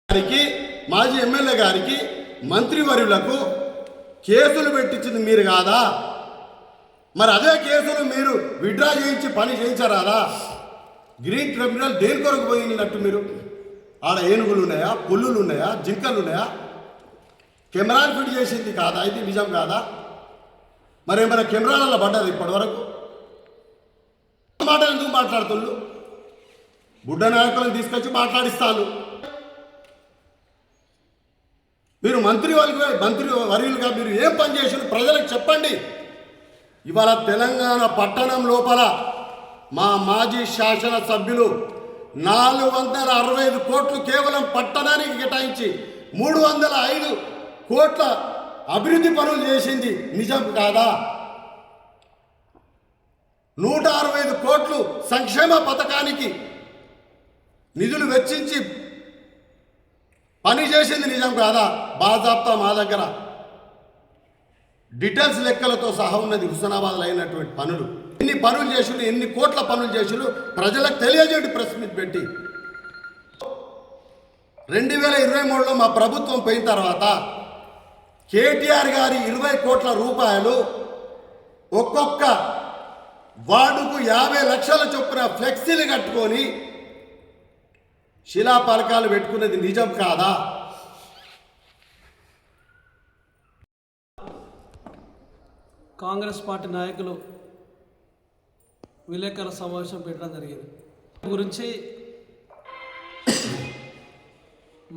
గారికి మాజీ ఎమ్మెల్యే గారికి మంత్రివర్యులకు కేసులు పెట్టించింది మీరు కాదా? మరి అదే కేసులు మీరు విత్డ్రా చేయించి పని చేయించరాదా? గ్రీన్ ట్రిబ్యునల్ దేని కొరకు పోయినట్టు మీరు? ఆడ ఏనుగులు ఉన్నాయా, పుల్లులు ఉన్నాయా, జింకలు ఉన్నాయా? కెమెరాలు ఫిట్ చేసింది కాదా? ఇది నిజం కాదా? మరి ఏమైనా కెమెరాలలో పడ్డది ఇప్పటి వరకు? మాటలు ఎందుకు మాట్లాడుతుళ్ళు? బుడ్డ నాయకులను తీసుకొచ్చి మాట్లాడిస్తాను. మీరు మంత్రి వర్యులుగా మీరు ఏం పని చేసిన ప్రజలకు చెప్పండి. ఇవాళ తెలంగాణ పట్టణం లోపల మా మాజీ శాసనసభ్యులు 465 కోట్లు కేవలం పట్టణానికి కేటాయించి 305 కోట్ల అభివృద్ధి పనులు చేసింది నిజం కాదా? 165 కోట్లు సంక్షేమ పథకానికి నిధులు వెచ్చించి పని చేసింది నిజం కాదా? బాజాప్తా మా దగ్గర డీటెయిల్స్ లెక్కలతో సహా ఉన్నది. హుస్నాబాద్లో అయినటువంటి పనులు ఎన్ని పనులు చేసులు, ఎన్ని కోట్ల పనులు చేసులు ప్రజలకు తెలియజేయండి ప్రెస్ మీట్ పెట్టి. 2023లో మా ప్రభుత్వం పోయిన తర్వాత కేటీఆర్ గారి 20 కోట్ల రూపాయలు ఒక్కొక్క వార్డుకు 50 లక్షల చొప్పున ఫ్లెక్సీలు కట్టుకొని శిలాపలకాలు పెట్టుకున్నది నిజం కాదా? కాంగ్రెస్ పార్టీ నాయకులు విలేకరుల సమావేశం పెట్టడం జరిగింది. గురించి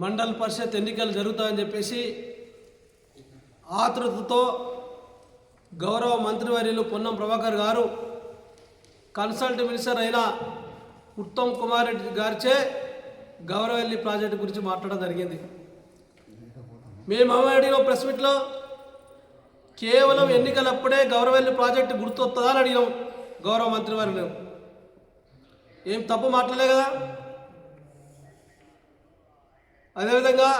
మండల పరిషత్ ఎన్నికలు జరుగుతాయని చెప్పేసి ఆతృతతో గౌరవ మంత్రివర్యులు పొన్నం ప్రభాకర్ గారు కన్సల్ట్ మినిస్టర్ అయిన ఉత్తమ్ కుమార్ రెడ్డి గారిచే గౌరవల్లి ప్రాజెక్టు గురించి మాట్లాడడం జరిగింది. మేము అడిగిన ప్రెస్ మీట్లో కేవలం ఎన్నికలప్పుడే గౌరవల్లి ప్రాజెక్టు గుర్తొస్తుందా అని అడిగినాం గౌరవ మంత్రివర్యులు. ఏం తప్పు మాట్లాడలే కదా. అదేవిధంగా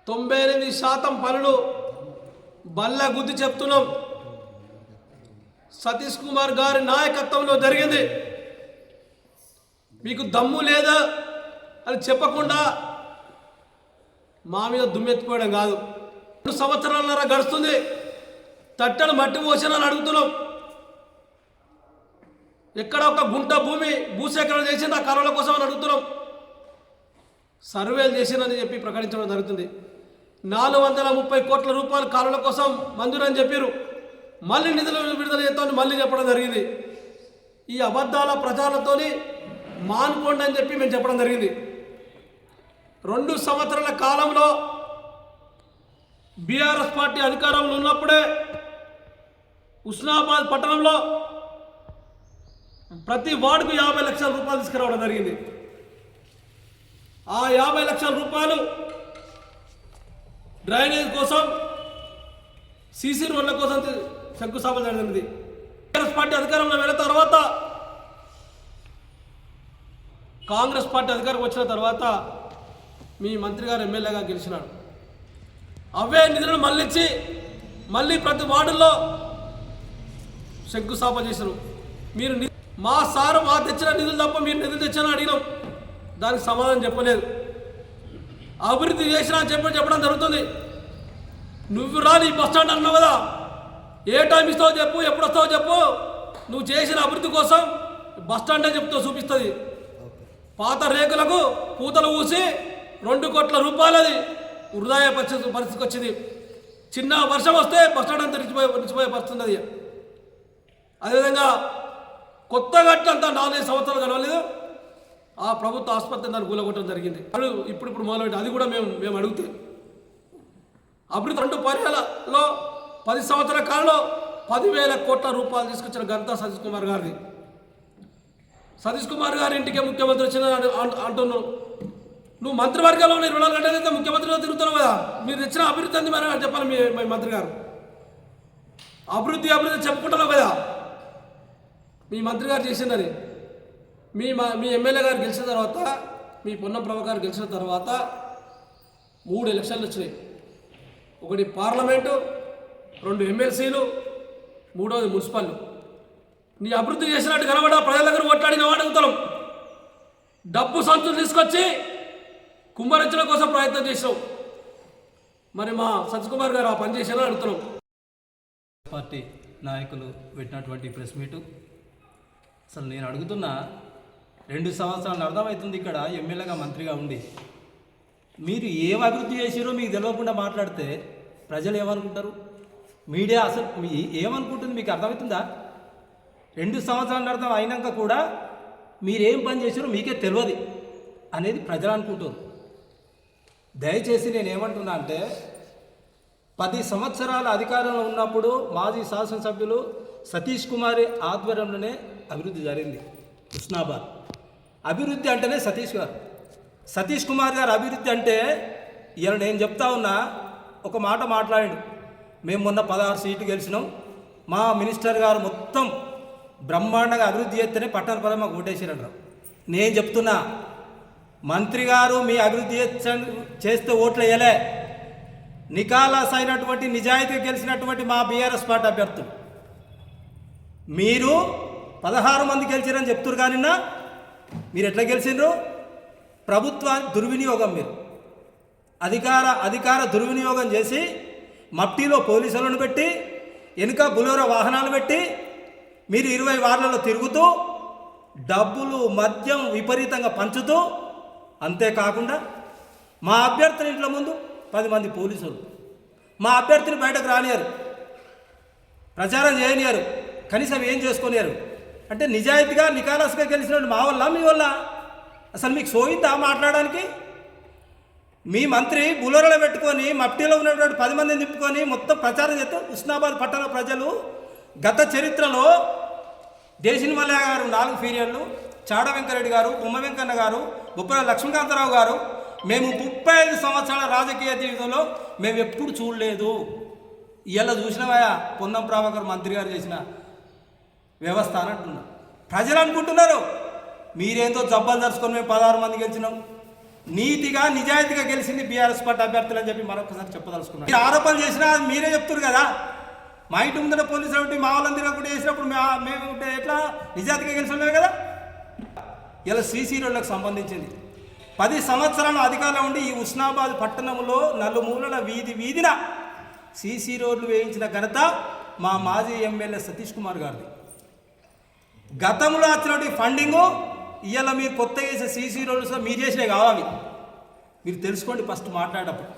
98% పనులు బల్ల గుద్ది చెప్తున్నాం. సతీష్ కుమార్ గారి నాయకత్వంలో జరిగింది. మీకు దమ్ము లేదా అని చెప్పకుండా మా మీద దుమ్మెత్తిపోయడం కాదు. 2 సంవత్సరాలన్నర గడుస్తుంది. తట్టను మట్టి పోసానని అడుగుతున్నాం. ఎక్కడ ఒక గుంట భూమి భూసేకరణ చేసింది ఆ కాలువల కోసం అని అడుగుతున్నాం. సర్వేలు చేసిందని చెప్పి ప్రకటించడం జరుగుతుంది. 430 కోట్ల రూపాయలు కాలువల కోసం మంజూరని చెప్పారు. మళ్ళీ నిధులు విడుదల చేస్తామని మళ్ళీ చెప్పడం జరిగింది. ఈ అబద్ధాల ప్రచారాలతోని మానుకోండి అని చెప్పి మేము చెప్పడం జరిగింది. 2 సంవత్సరాల కాలంలో బీఆర్ఎస్ పార్టీ అధికారంలో ఉన్నప్పుడే హుస్నాబాద్ పట్టణంలో ప్రతి వార్డుకు 50 లక్షల రూపాయలు తీసుకురావడం జరిగింది. ఆ 50 లక్షల రూపాయలు డ్రైనేజ్ కోసం, సీసీ రోడ్ల కోసం శంకుస్థాపన జరిగింది. బీఆర్ఎస్ పార్టీ అధికారంలో వెళ్ళిన తర్వాత, కాంగ్రెస్ పార్టీ అధికారం వచ్చిన తర్వాత మీ మంత్రి గారు ఎమ్మెల్యేగా గెలిచినాడు. అవే నిధులను మళ్ళించి మళ్ళీ ప్రతి వార్డుల్లో శంకుస్థాపన చేశారు. మీరు మా తెచ్చిన నిధులు తప్ప మీరు నిధులు తెచ్చానని అడిగినాం. దానికి సమాధానం చెప్పలేదు. అభివృద్ధి చేసినా చెప్పడం జరుగుతుంది. నువ్వు రాని బస్ స్టాండ్ అన్నావు కదా, ఏ టైం ఇస్తావో చెప్పు, ఎప్పుడు వస్తావో చెప్పు. నువ్వు చేసిన అభివృద్ధి కోసం బస్ స్టాండే చెప్తూ చూపిస్తుంది. పాత రేకులకు పూతలు ఊసి 2 కోట్ల రూపాయలు అది వృధా పరిస్థితికి వచ్చింది. చిన్న వర్షం వస్తే బస్ స్టాండ్ అంతా నిలిచిపోయే పరిస్థితి అది. అదేవిధంగా కొత్త గట్లంత 4-5 సంవత్సరాలు కలవలేదు. ఆ ప్రభుత్వ ఆసుపత్రి దాన్ని కూలగొట్టడం జరిగింది. ఇప్పుడు మొదలుపెట్టి అది కూడా మేము అడిగితే అభివృద్ధి 2 పర్యాలలో 10 సంవత్సరాల కాలంలో 10,000 కోట్ల రూపాయలు తీసుకొచ్చిన ఘనత సతీష్ కుమార్ గారిది. సతీష్ కుమార్ గారి ఇంటికే ముఖ్యమంత్రి వచ్చిన అంటున్నావు. నువ్వు మంత్రివర్గంలో 24 గంటలైతే ముఖ్యమంత్రిలో తిరుగుతున్నావు కదా. మీరు తెచ్చిన అభివృద్ధి అంది మరి చెప్పాలి మీ మంత్రి గారు. అభివృద్ధి చెప్పుకుంటున్నావు కదా మీ మంత్రి గారు చేసిందని. మీ ఎమ్మెల్యే గారు గెలిచిన తర్వాత, మీ పొన్నం ప్రభాకర్ గెలిచిన తర్వాత 3 ఎలక్షన్లు వచ్చినాయి. ఒకటి పార్లమెంటు, 2 ఎమ్మెల్సీలు, 3వది మున్సిపల్. నీ అభివృద్ధి చేసినట్టు కనబడ ప్రజల దగ్గర ఓట్లాడిన వాడు అడుగుతాం. డబ్బు సంచులు తీసుకొచ్చి కుంభరచన కోసం ప్రయత్నం చేసావు. మరి మా సత్యకుమార్ గారు ఆ పని చేశారని అడుగుతున్నాం. పార్టీ నాయకులు పెట్టినటువంటి ప్రెస్ మీటు అసలు నేను అడుగుతున్నా, 2 సంవత్సరాలు అర్థమవుతుంది ఇక్కడ ఎమ్మెల్యేగా మంత్రిగా ఉండి మీరు ఏం అభివృద్ధి చేసిరో మీకు తెలియకుండా మాట్లాడితే ప్రజలు ఏమనుకుంటారు? మీడియా అసలు ఏమనుకుంటుంది మీకు అర్థమవుతుందా? 2 సంవత్సరాల అర్థం అయినాక కూడా మీరేం పని చేసారో మీకే తెలియదు అనేది ప్రజలు అనుకుంటారు. దయచేసి నేను ఏమంటున్నా అంటే 10 సంవత్సరాల అధికారంలో ఉన్నప్పుడు మాజీ శాసనసభ్యులు సతీష్ కుమార్ ఆధ్వర్యంలోనే అభివృద్ధి జరిగింది. హుస్నాబాద్ అభివృద్ధి అంటేనే సతీష్ కుమార్ గారు అభివృద్ధి అంటే ఇలా నేను చెప్తా ఉన్నా. ఒక మాట మాట్లాడాడు, మేము మొన్న 16 సీట్లు గెలిచినాం, మా మినిస్టర్ గారు మొత్తం బ్రహ్మాండంగా అభివృద్ధి చేస్తేనే పట్టణ పదం మాకు ఓటేసారంటారు. నేను చెప్తున్నా, మంత్రి గారు మీ అభివృద్ధి చేస్తే ఓట్లు వేయలే, నికాలాస్ అయినటువంటి నిజాయితీగా గెలిచినటువంటి మా బీఆర్ఎస్ పార్టీ అభ్యర్థులు. మీరు 16 మంది గెలిచారని చెప్తున్నారు, కానీ మీరు ఎట్లా గెలిచిండ్రు? ప్రభుత్వ దుర్వినియోగం, మీరు అధికార దుర్వినియోగం చేసి మట్టిలో పోలీసులను పెట్టి వెనుక బులోరా వాహనాలు పెట్టి మీరు 20 వార్డులలో తిరుగుతూ డబ్బులు మద్యం విపరీతంగా పంచుతూ, అంతేకాకుండా మా అభ్యర్థుల ఇంట్లో ముందు 10 మంది పోలీసులు మా అభ్యర్థిని బయటకు రానియారు, ప్రచారం చేయనియారు, కనీసం ఏం చేసుకొనియారు. అంటే నిజాయితీగా నికాలస్గా గెలిచినట్టు మా వల్ల మీ వల్ల అసలు మీకు సోయిందా మాట్లాడడానికి? మీ మంత్రి బులోరలో పెట్టుకొని మట్టిలో ఉన్నటువంటి 10 మందిని తిప్పుకొని మొత్తం ప్రచారం చేస్తే హుస్నాబాద్ పట్టణ ప్రజలు గత చరిత్రలో దేశిని మల్లయ్య గారు 4 పీరియడ్లు, చాడ వెంకరెడ్డి గారు, బొమ్మ వెంకన్న గారు, బొప్పల లక్ష్మీకాంతరావు గారు, మేము 35 సంవత్సరాల రాజకీయ జీవితంలో మేము ఎప్పుడు చూడలేదు. ఇలా చూసినవా పొన్నం ప్రభాకర్ మంత్రి గారు చేసిన వ్యవస్థ అని అంటున్నారు. ప్రజలు అనుకుంటున్నారు మీరేందో జబ్బలు దర్చుకొని మేము 16 మంది గెలిచినాం, నీతిగా నిజాయితీగా గెలిచింది బీఆర్ఎస్ పార్టీ అభ్యర్థులు అని చెప్పి మరొకసారి చెప్పదలుచుకున్నాం. మీరు ఆరోపణలు చేసినా మీరే చెప్తున్నారు కదా, మా ఇంటి ముందర పోలీసులు ఉంటే మా వాళ్ళందరూ కూడా చేసినప్పుడు మేము ఉంటే ఎట్లా నిజాయితీగా గెలిచినామే కదా. ఇలా సీసీ రోడ్లకు సంబంధించింది 10 సంవత్సరాలు అధికారంలో ఉండి ఈ హుస్నాబాద్ పట్టణంలో నలుమూలల వీధిన సీసీ రోడ్లు వేయించిన ఘనత మా మాజీ ఎమ్మెల్యే సతీష్ కుమార్ గారిది. గతంలో వచ్చినటువంటి ఫండింగు ఇవాళ మీరు కొత్తగా చేసే సీసీ రోడ్లు మీరు చేసినవి కావాలి, మీరు తెలుసుకోండి ఫస్ట్ మాట్లాడేటప్పుడు.